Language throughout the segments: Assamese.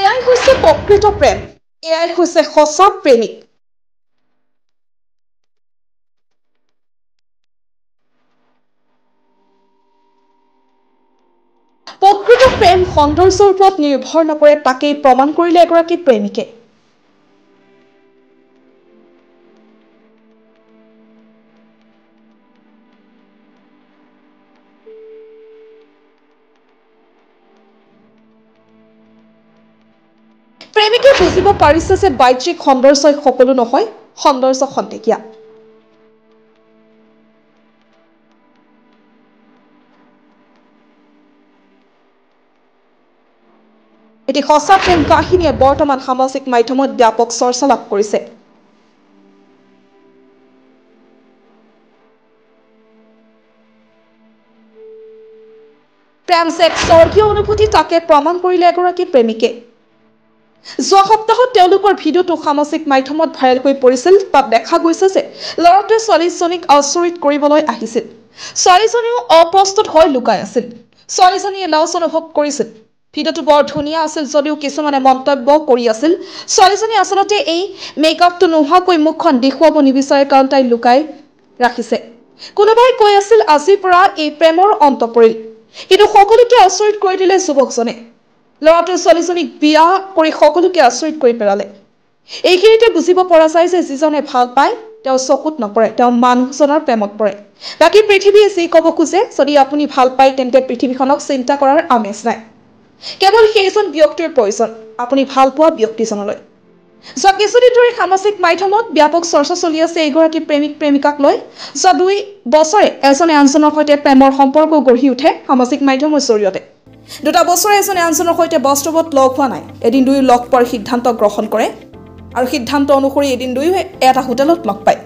এয়াই হৈছে প্ৰকৃত প্ৰেম, এয়াই হৈছে সঁচা প্ৰেমিক। প্ৰকৃত প্ৰেম সৌন্দৰ্যৰ ওপৰত নিৰ্ভৰ নকৰে, তাকেই প্ৰমাণ কৰিলে এগৰাকী প্ৰেমিকে। প্ৰেমিকে বুজিব পাৰিছে যে বাহ্যিক সৌন্দৰ্যই সকলো নহয়, সৌন্দৰ্য খন্তেকীয়া। এটি সঁচা প্ৰেম কাহিনীয়ে বৰ্তমান সামাজিক মাধ্যমত ব্যাপক চৰ্চা লাভ কৰিছে। প্ৰেম যে এক স্বৰ্গীয় অনুভূতি, তাকে প্ৰমাণ কৰিলে এগৰাকী প্ৰেমিকে। যোৱা সপ্তাহত তেওঁলোকৰ ভিডিঅ'টো সামাজিক মাধ্যমত ভাইৰেল হৈ পৰিছিল। তাত দেখা গৈছে যে ল'ৰাটোৱে ছোৱালীজনীক আচৰিত কৰিবলৈ আহিছিল। ছোৱালীজনীও অপ্ৰস্তুত হৈ লুকাই আছিল। ছোৱালীজনীয়ে লাজ অনুভৱ কৰিছিল। ভিডিঅ'টো বৰ ধুনীয়া আছিল যদিও কিছুমানে মন্তব্য কৰি আছিল, ছোৱালীজনী আচলতে এই মেকআপটো নোহোৱাকৈ মুখখন দেখুৱাব নিবিচাৰে কাৰণ তাই লুকাই ৰাখিছে। কোনোবাই কৈ আছিল আজিৰ পৰা এই প্ৰেমৰ অন্ত পৰিল। কিন্তু সকলোকে আচৰিত কৰি দিলে যুৱকজনে। ল'ৰাটোৱে ছোৱালীজনীক বিয়া কৰি সকলোকে আচৰিত কৰি পেলালে। এইখিনিতে বুজিব পৰা যায় যে যিজনে ভাল পায় তেওঁ চকুত নপৰে, তেওঁ মানুহজনৰ প্ৰেমত পৰে। বাকী পৃথিৱীয়ে যি ক'ব খোজে, যদি আপুনি ভাল পায় তেন্তে পৃথিৱীখনক চিন্তা কৰাৰ আমেজ নাই। কেৱল সেইজন ব্যক্তিৰ প্ৰয়োজন, আপুনি ভাল পোৱা ব্যক্তিজনলৈ। যোৱা কিছুদিন ধৰি সামাজিক মাধ্যমত ব্যাপক চৰ্চা চলি আছে এগৰাকী প্ৰেমিক প্ৰেমিকাক লৈ। যোৱা 2 বছৰে এজনে আনজনৰ সৈতে প্ৰেমৰ সম্পৰ্ক গঢ়ি উঠে সামাজিক মাধ্যমৰ জৰিয়তে। 2 বছৰে এজনে আনজনৰ সৈতে বাস্তৱত লগ হোৱা নাই, এদিন দুয়ো লগ পোৱাৰ সিদ্ধান্ত গ্ৰহণ কৰে আৰু সিদ্ধান্ত অনুসৰি এদিন দুয়ো এটা হোটেলত লগ পায়।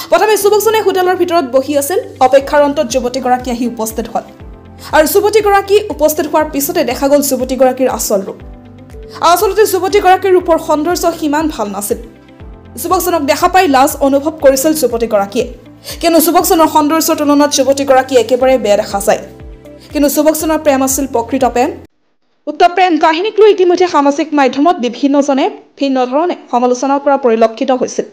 প্ৰথমে যুৱকজনে হোটেলৰ ভিতৰত বহি আছিল। অপেক্ষাৰ অন্তত যুৱতীগৰাকী আহি উপস্থিত হ'ল আৰু যুৱতীগৰাকী উপস্থিত হোৱাৰ পিছতে দেখা গ'ল যুৱতীগৰাকীৰ আচল ৰূপ। আচলতে যুৱতীগৰাকীৰ ৰূপৰ সৌন্দৰ্য সিমান ভাল নাছিল। যুৱকজনক দেখা পাই লাজ অনুভৱ কৰিছিল যুৱতীগৰাকীয়ে, কিন্তু যুৱকজনৰ সৌন্দৰ্যৰ তুলনাত যুৱতীগৰাকী একেবাৰে বেয়া দেখা যায়। কিন্তু যুৱকজনৰ প্ৰেম আছিল প্ৰকৃত প্ৰেম। উক্ত প্ৰেম কাহিনীক লৈ ইতিমধ্যে সামাজিক মাধ্যমত বিভিন্নজনে ভিন্ন ধৰণে সমালোচনা কৰা পৰিলক্ষিত হৈছিল।